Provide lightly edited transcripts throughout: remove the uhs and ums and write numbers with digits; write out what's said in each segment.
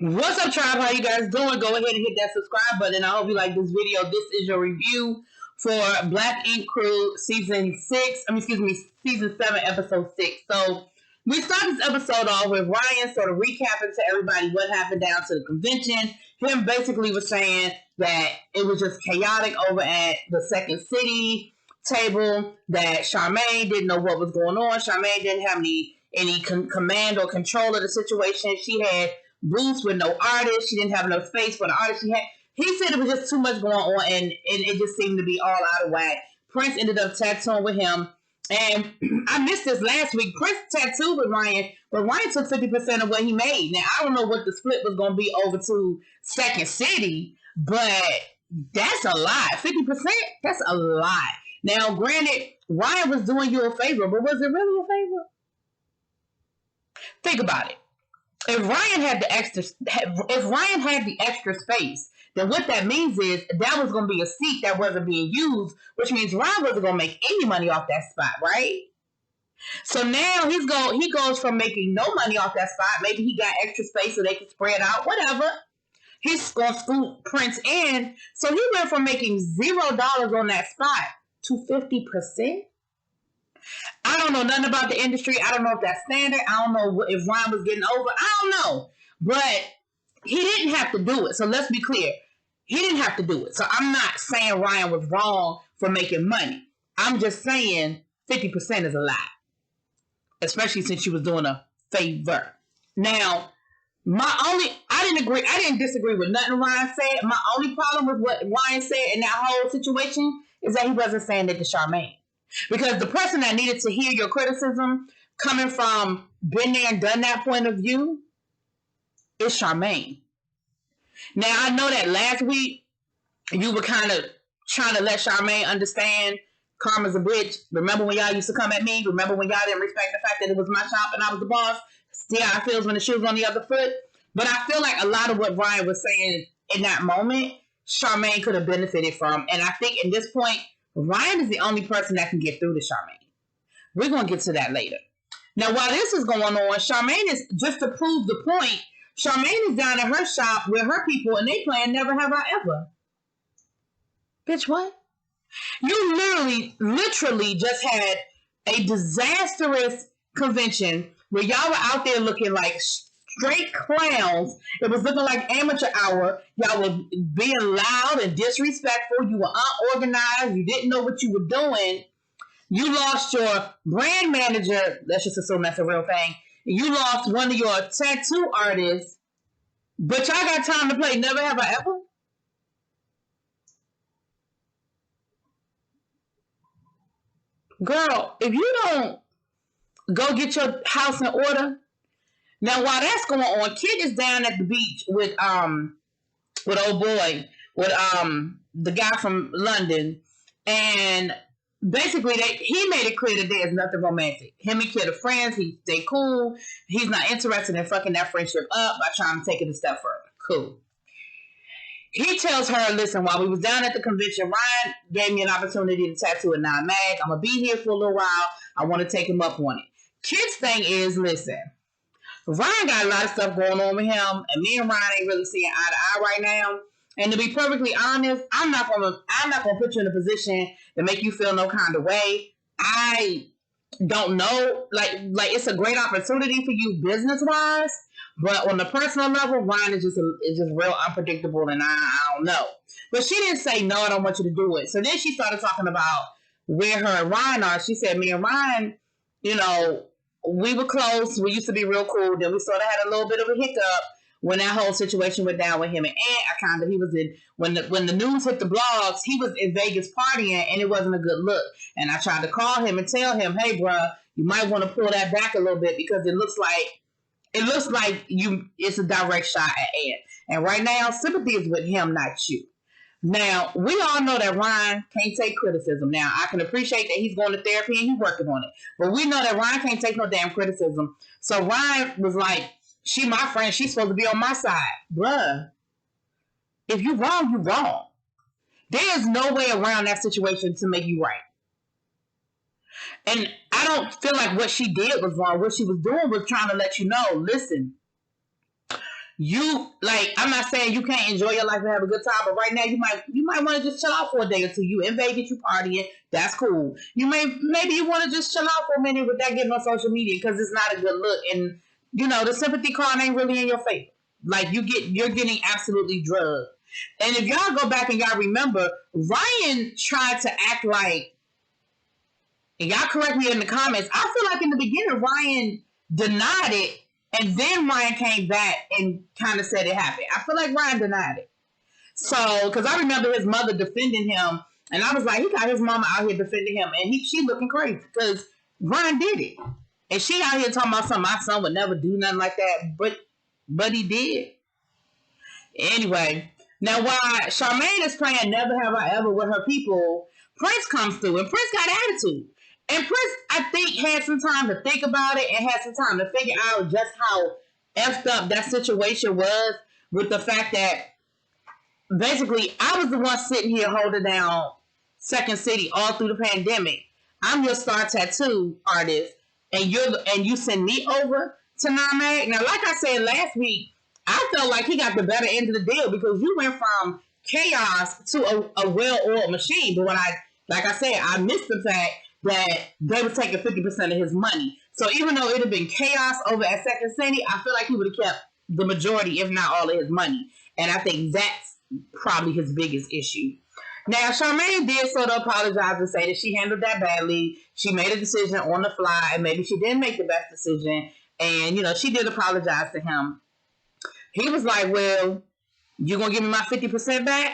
What's up, tribe? How you guys doing? Go ahead and hit that subscribe button. I hope you like this video. This is your review for Black Ink Crew season 7, episode 6. So we start this episode off with Ryan sort of recapping to everybody what happened down to the convention. Him basically was saying that it was just chaotic over at the Second City table, that Charmaine didn't know what was going on. Charmaine didn't have any command or control of the situation. She had booths with no artists. She didn't have enough space for the artists she had. He said it was just too much going on, and it just seemed to be all out of whack. Prince ended up tattooing with him, and I missed this last week. Prince tattooed with Ryan, but Ryan took 50% of what he made. Now, I don't know what the split was going to be over to Second City, but that's a lot. 50%? That's a lot. Now, granted, Ryan was doing you a favor, but was it really a favor? Think about it. If Ryan had the extra space, then what that means is that was going to be a seat that wasn't being used, which means Ryan wasn't going to make any money off that spot, right? So now he goes from making no money off that spot. Maybe he got extra space so they can spread out, whatever. He's going to scoop Prince in. So he went from making $0 on that spot to 50%. I don't know nothing about the industry. I don't know if that's standard. I don't know if Ryan was getting over. I don't know. But he didn't have to do it. So let's be clear. He didn't have to do it. So I'm not saying Ryan was wrong for making money. I'm just saying 50% is a lot. Especially since she was doing a favor. Now, I didn't disagree with nothing Ryan said. My only problem with what Ryan said in that whole situation is that he wasn't saying it to Charmaine. Because the person that needed to hear your criticism coming from been there and done that point of view is Charmaine. Now, I know that last week you were kind of trying to let Charmaine understand karma's a bitch. Remember when y'all used to come at me? Remember when y'all didn't respect the fact that it was my shop and I was the boss? See how it feels when the shoe's on the other foot? But I feel like a lot of what Ryan was saying in that moment, Charmaine could have benefited from. And I think at this point, Ryan is the only person that can get through to Charmaine. We're going to get to that later. Now, while this is going on, Charmaine is, just to prove the point, Charmaine is down at her shop with her people and they playing Never Have I Ever. Bitch, what? You literally just had a disastrous convention where y'all were out there looking like straight clowns. It was looking like amateur hour. Y'all were being loud and disrespectful. You were unorganized. You didn't know what you were doing. You lost your brand manager. Let's just assume that's a real thing. You lost one of your tattoo artists. But y'all got time to play Never Have I Ever? Girl, if you don't go get your house in order. Now, while that's going on, Kid is down at the beach with old boy, with the guy from London, and basically he made it clear that there's nothing romantic. Him and Kid are friends. They cool. He's not interested in fucking that friendship up by trying to take it a step further. Cool. He tells her, listen, while we was down at the convention, Ryan gave me an opportunity to tattoo a non-mag. I'm going to be here for a little while. I want to take him up on it. Kid's thing is, listen, Ryan got a lot of stuff going on with him, and me and Ryan ain't really seeing eye to eye right now. And to be perfectly honest, I'm not gonna put you in a position to make you feel no kind of way. I don't know, like it's a great opportunity for you business wise, but on the personal level, Ryan is just real unpredictable, and I don't know. But she didn't say no, I don't want you to do it. So then she started talking about where her and Ryan are. She said, me and Ryan, you know, we were close. We used to be real cool. Then we sort of had a little bit of a hiccup when that whole situation went down with him and Ant. He was in, when the news hit the blogs, he was in Vegas partying and it wasn't a good look. And I tried to call him and tell him, hey, bruh, you might want to pull that back a little bit because it looks like it's a direct shot at Ant. And right now, sympathy is with him, not you. Now, we all know that Ryan can't take criticism. Now, I can appreciate that he's going to therapy and he's working on it. But we know that Ryan can't take no damn criticism. So Ryan was like, she my friend. She's supposed to be on my side. Bruh, if you wrong, you wrong. There's no way around that situation to make you right. And I don't feel like what she did was wrong. What she was doing was trying to let you know, listen, I'm not saying you can't enjoy your life and have a good time, but right now you might want to just chill out for a day or two. You in Vegas, you partying, that's cool. Maybe you want to just chill out for a minute without getting on social media because it's not a good look, and the sympathy card ain't really in your favor. Like you're getting absolutely drugged. And if y'all go back and y'all remember, Ryan tried to act like, and y'all correct me in the comments, I feel like in the beginning Ryan denied it. And then Ryan came back and kind of said it happened. I feel like Ryan denied it. So, because I remember his mother defending him, and I was like, he got his mama out here defending him, and she looking crazy because Ryan did it. And she out here talking about something my son would never do, nothing like that, but he did. Anyway, now while Charmaine is playing Never Have I Ever with her people, Prince comes through, and Prince got attitude. And Prince, I think, had some time to think about it and had some time to figure out just how effed up that situation was with the fact that basically I was the one sitting here holding down Second City all through the pandemic. I'm your star tattoo artist, and you send me over to NAMAG. Now, like I said last week, I felt like he got the better end of the deal because you went from chaos to a well-oiled machine. But like I said, I missed the fact that they were taking 50% of his money. So even though it had been chaos over at Second City, I feel like he would have kept the majority, if not all of his money. And I think that's probably his biggest issue. Now, Charmaine did sort of apologize and say that she handled that badly. She made a decision on the fly, and maybe she didn't make the best decision. And, she did apologize to him. He was like, well, you going to give me my 50% back?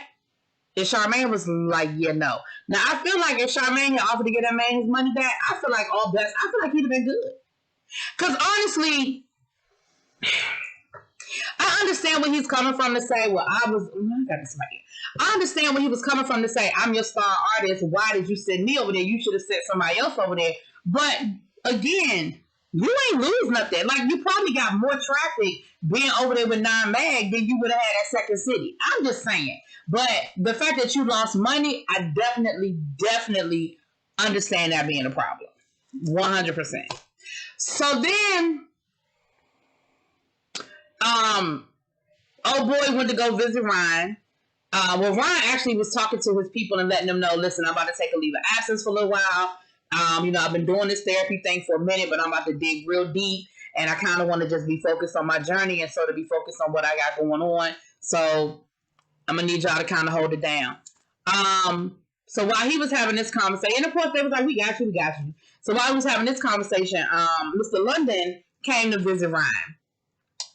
And Charmaine was like, yeah, no. Now, I feel like if Charmaine had offered to get that man his money back, I feel like he'd have been good. Because honestly, I understand where he's coming from to say, well, I got this right here. I understand where he was coming from to say, I'm your star artist. Why did you send me over there? You should have sent somebody else over there. But again, you ain't lose nothing. Like, you probably got more traffic being over there with NAMAG than you would have had at Second City. I'm just saying. But the fact that you lost money, I definitely understand that being a problem. 100%. So then, old boy went to go visit Ryan. Well, Ryan actually was talking to his people and letting them know, listen, I'm about to take a leave of absence for a little while. I've been doing this therapy thing for a minute, but I'm about to dig real deep. And I kind of want to just be focused on my journey and sort of be focused on what I got going on. So I'm going to need y'all to kind of hold it down. So while he was having this conversation, and of course they was like, we got you. So while he was having this conversation, Mr. London came to visit Ryan.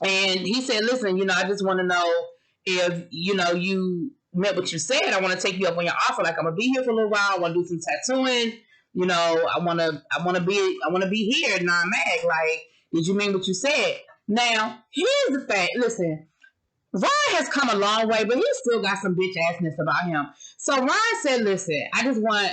And he said, listen, I just want to know if, you meant what you said. I want to take you up on your offer. Like, I'm going to be here for a little while. I want to do some tattooing. I want to be here at NAMAG. Like, did you mean what you said? Now, here's the fact. Listen, Ryan has come a long way, but he still got some bitch assness about him. So Ryan said, listen, I just want,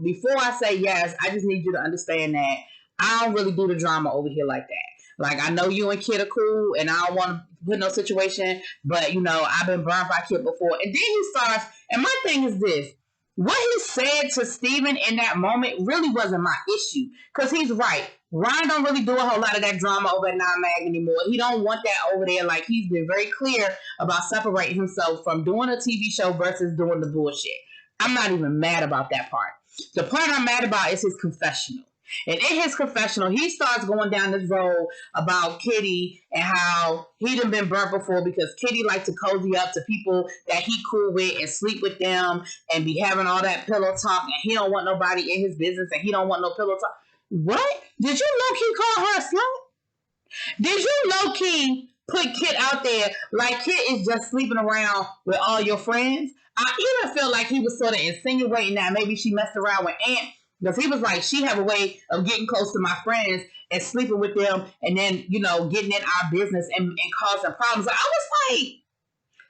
before I say yes, I just need you to understand that I don't really do the drama over here like that. Like, I know you and Kid are cool, and I don't want to put no situation, but, I've been burned by Kid before. And then he starts, and my thing is this. What he said to Steven in that moment really wasn't my issue. Because he's right. Ryan don't really do a whole lot of that drama over at NAMAG anymore. He don't want that over there. Like, he's been very clear about separating himself from doing a TV show versus doing the bullshit. I'm not even mad about that part. The part I'm mad about is his confessional. And in his confessional, he starts going down this road about Kitty and how he done been burnt before because Kitty liked to cozy up to people that he cool with and sleep with them and be having all that pillow talk, and he don't want nobody in his business and he don't want no pillow talk. What? Did you low-key call her a slut? Did you low-key put Kit out there like Kit is just sleeping around with all your friends? I even feel like he was sort of insinuating that maybe she messed around with Aunt. Because he was like, she have a way of getting close to my friends and sleeping with them and then, getting in our business and causing problems. I was like,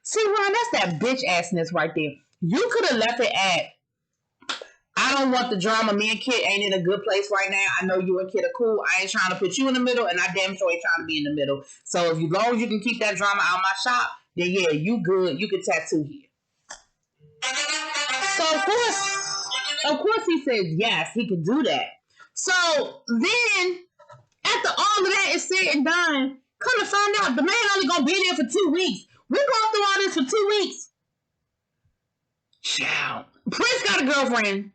see, Ron, that's that bitch assness right there. You could have left it at, I don't want the drama. Me and Kid ain't in a good place right now. I know you and Kid are cool. I ain't trying to put you in the middle, and I damn sure ain't trying to be in the middle. So as long as you can keep that drama out of my shop, then yeah, you good. You can tattoo here. So of course he says yes, he could do that. So then, after all of that is said and done, Come to find out, the man only gonna be there for 2 weeks. We're going through all this for 2 weeks. Ciao. Prince got a girlfriend,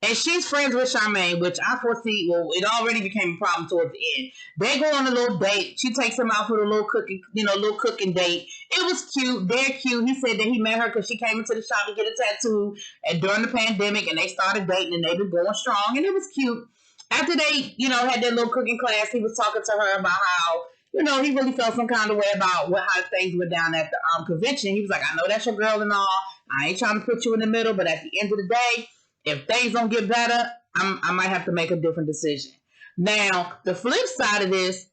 and she's friends with Charmaine, which I foresee, well, it already became a problem towards the end. They go on a little date. She takes him out for a little cooking date. It was cute. They're cute. He said that he met her because she came into the shop to get a tattoo during the pandemic, and they started dating, and they've been going strong, and it was cute. After they, had their little cooking class, he was talking to her about how, he really felt some kind of way about how things went down at the convention. He was like, I know that's your girl and all. I ain't trying to put you in the middle, but at the end of the day, if things don't get better, I might have to make a different decision. Now, the flip side of this,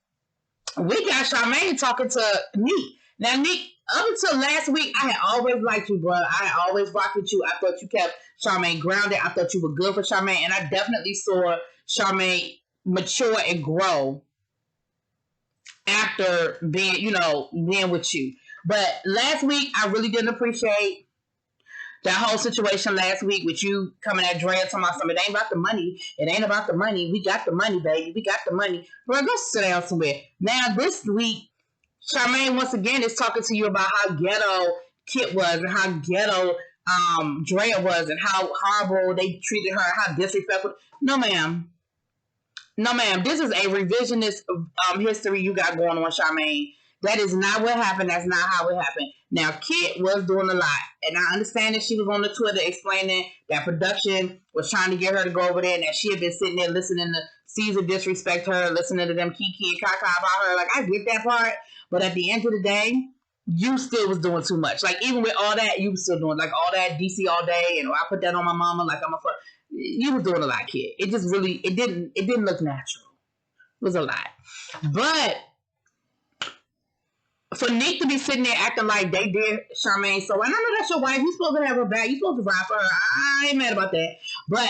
we got Charmaine talking to Nick. Now, Nick, up until last week, I had always liked you, bro. I had always rocked with you. I thought you kept Charmaine grounded. I thought you were good for Charmaine, and I definitely saw Charmaine mature and grow after being with you. But last week, I really didn't appreciate that whole situation last week with you coming at Drea talking about something. It ain't about the money. It ain't about the money. We got the money, baby. We got the money. Bro, go sit down somewhere. Now, this week, Charmaine, once again, is talking to you about how ghetto Kit was and how ghetto Drea was and how horrible they treated her, how disrespectful. No, ma'am. No, ma'am. This is a revisionist history you got going on, Charmaine. That is not what happened. That's not how it happened. Now, Kit was doing a lot. And I understand that she was on the Twitter explaining that production was trying to get her to go over there and that she had been sitting there listening to Caesar disrespect her, listening to them kiki and caca about her. Like, I get that part. But at the end of the day, you still was doing too much. Like, even with all that, you was still doing, like, all that DC all day. And I put that on my mama like I'm a fuck. You was doing a lot, Kid. It just really, it didn't look natural. It was a lot. But for Nick to be sitting there acting like they did Charmaine, so, and I know that's your wife, you're supposed to have her back, you're supposed to ride for her, I ain't mad about that, but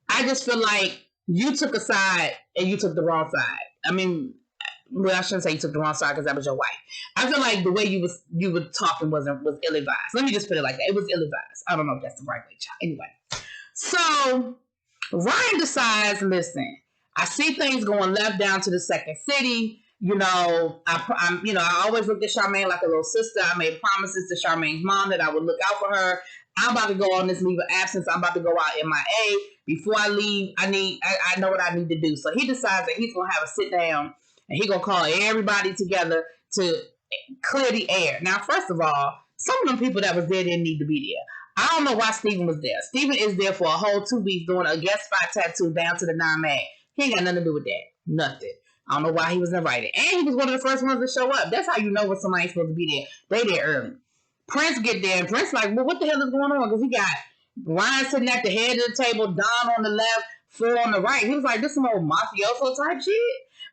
I just feel like you took a side and you took the wrong side. I mean, well, I shouldn't say you took the wrong side because that was your wife. I feel like the way you were talking was ill-advised. Let me just put it like that. It was ill-advised. I don't know if that's the right way, child. Anyway, so Ryan decides, listen, I see things going left down to the second city. I always looked at Charmaine like a little sister. I made promises to Charmaine's mom that I would look out for her. I'm about to go on this leave of absence. I'm about to go out MIA. Before I leave, I know what I need to do. So he decides that he's going to have a sit down and he's going to call everybody together to clear the air. Now, first of all, some of them people that was there didn't need to be there. I don't know why Steven was there. Steven is there for a whole 2 weeks doing a guest spot tattoo down to the 9 mag. He ain't got nothing to do with that. Nothing. I don't know why he was invited. And he was one of the first ones to show up. That's how you know when somebody's supposed to be there. They there early. Prince get there, and Prince like, well, what the hell is going on? Because he got Ryan sitting at the head of the table, Don on the left, Phil on the right. He was like, this some old mafioso type shit.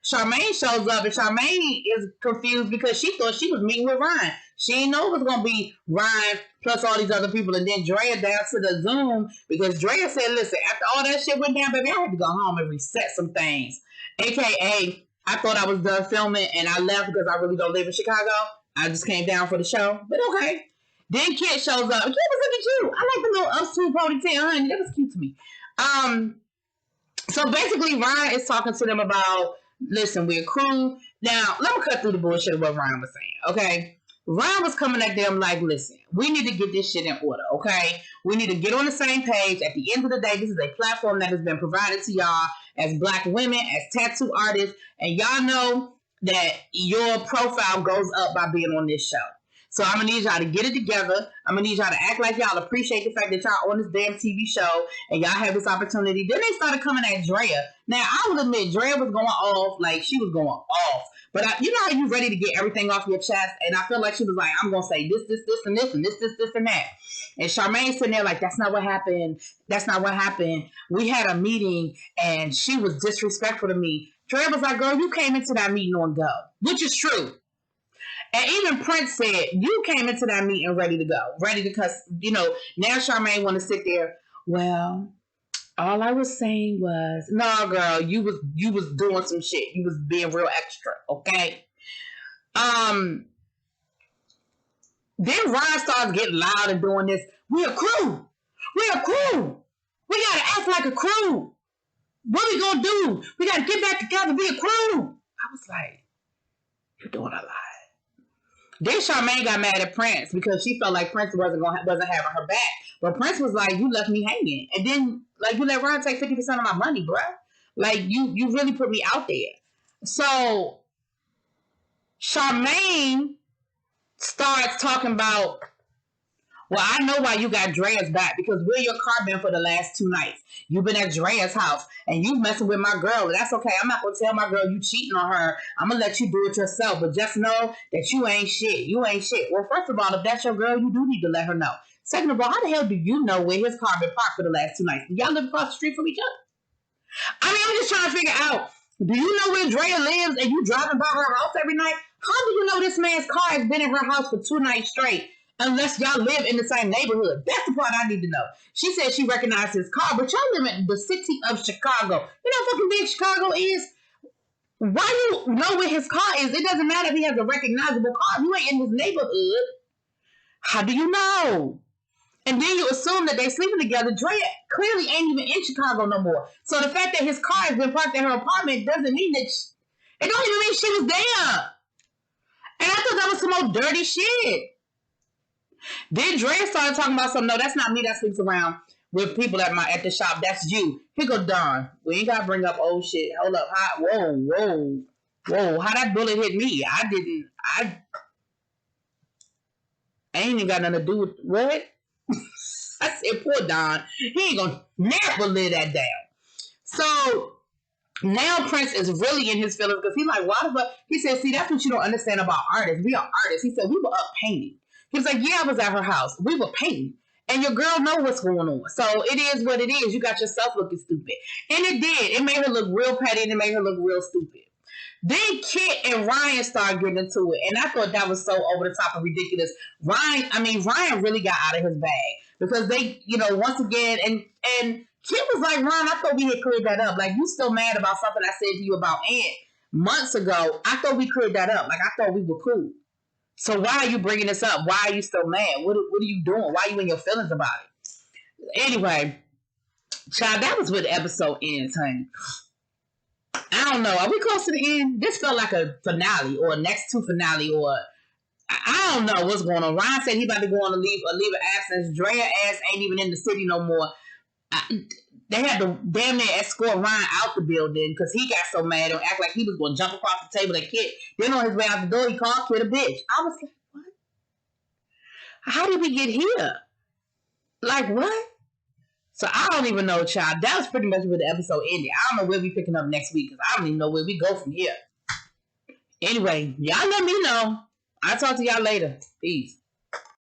Charmaine shows up, and Charmaine is confused because she thought she was meeting with Ryan. She didn't know it was going to be Ryan plus all these other people. And then Drea down to the Zoom because Drea said, listen, after all that shit went down, baby, I had to go home and reset some things. AKA, I thought I was done filming and I left because I really don't live in Chicago. I just came down for the show. But okay. Then Kit shows up. Kit was looking at you. I like the little upsuit ponytail, honey. That was cute to me. So basically, Ryan is talking to them about, listen, we're a crew. Now, let me cut through the bullshit of what Ryan was saying, okay? Ryan was coming at them like, listen, we need to get this shit in order, okay? We need to get on the same page. At the end of the day, this is a platform that has been provided to y'all as Black women, as tattoo artists, and y'all know that your profile goes up by being on this show. So I'm going to need y'all to get it together. I'm going to need y'all to act like y'all appreciate the fact that y'all on this damn TV show and y'all have this opportunity. Then they started coming at Drea. Now, I will admit, Drea was going off like she was going off. But you know how you ready to get everything off your chest? And I feel like she was like, I'm going to say this, and this, and this, and that. And Charmaine sitting there like, that's not what happened. That's not what happened. We had a meeting and she was disrespectful to me. Drea was like, girl, you came into that meeting on go, which is true. And even Prince said, you came into that meeting ready to go. Ready to cuss, now Charmaine want to sit there. Well, all I was saying was, no, girl, you was doing some shit. You was being real extra, okay? Then Ryan starts getting loud and doing this. We a crew. We a crew. We gotta act like a crew. What we gonna do? We gotta get back together, be a crew. I was like, You're doing a lot. Then Charmaine got mad at Prince because she felt like Prince wasn't having her back. But Prince was like, you left me hanging. And then, like, you let Ron take 50% of my money, bruh. Like, you really put me out there. So, Charmaine starts talking about, well, I know why you got Drea's back, because where your car been for the last 2 nights? You've been at Drea's house, and you messing with my girl. That's okay. I'm not going to tell my girl you cheating on her. I'm going to let you do it yourself, but just know that you ain't shit. You ain't shit. Well, first of all, if that's your girl, you do need to let her know. Second of all, how the hell do you know where his car been parked for the last 2 nights? Y'all live across the street from each other? I mean, I'm just trying to figure out, do you know where Drea lives and you driving by her house every night? How do you know this man's car has been in her house for 2 nights straight? Unless y'all live in the same neighborhood. That's the part I need to know. She said she recognized his car, but y'all live in the city of Chicago. You know how fucking big Chicago is? Why you know where his car is? It doesn't matter if he has a recognizable car. You ain't in his neighborhood. How do you know? And then you assume that they sleeping together. Drea clearly ain't even in Chicago no more. So the fact that his car has been parked at her apartment doesn't mean that it don't even mean she was there. And I thought that was some old dirty shit. Then Drea started talking about something. No, that's not me that sleeps around with people at the shop. That's you. Here go Don. We ain't gotta bring up old shit. Hold up. Whoa. How that bullet hit me? I ain't even got nothing to do with what? I said, poor Don. He ain't gonna never live that down. So now Prince is really in his feelings because he's like, why the fuck? He said, see, that's what you don't understand about artists. We are artists. He said, we were up painting. He was like, yeah, I was at her house. We were painting. And your girl know what's going on. So it is what it is. You got yourself looking stupid. And it did. It made her look real petty and it made her look real stupid. Then Kit and Ryan started getting into it. And I thought that was so over the top and ridiculous. Ryan really got out of his bag. Because they, once again, and Kit was like, Ryan, I thought we had cleared that up. Like, you still mad about something I said to you about Aunt months ago. I thought we cleared that up. Like, I thought we were cool. So why are you bringing this up? Why are you still mad? What are you doing? Why are you in your feelings about it? Anyway, child, that was where the episode ends, honey. I don't know. Are we close to the end? This felt like a finale or a next to finale or I don't know what's going on. Ryan said he about to go on a leave of absence. Drea ass ain't even in the city no more. They had to damn near escort Ryan out the building because he got so mad and act like he was going to jump across the table and Kit. Then on his way out the door, he called Kit a bitch. I was like, what? How did we get here? Like, what? So I don't even know, child. That was pretty much where the episode ended. I don't know where we picking up next week because I don't even know where we go from here. Anyway, y'all let me know. I'll talk to y'all later. Peace.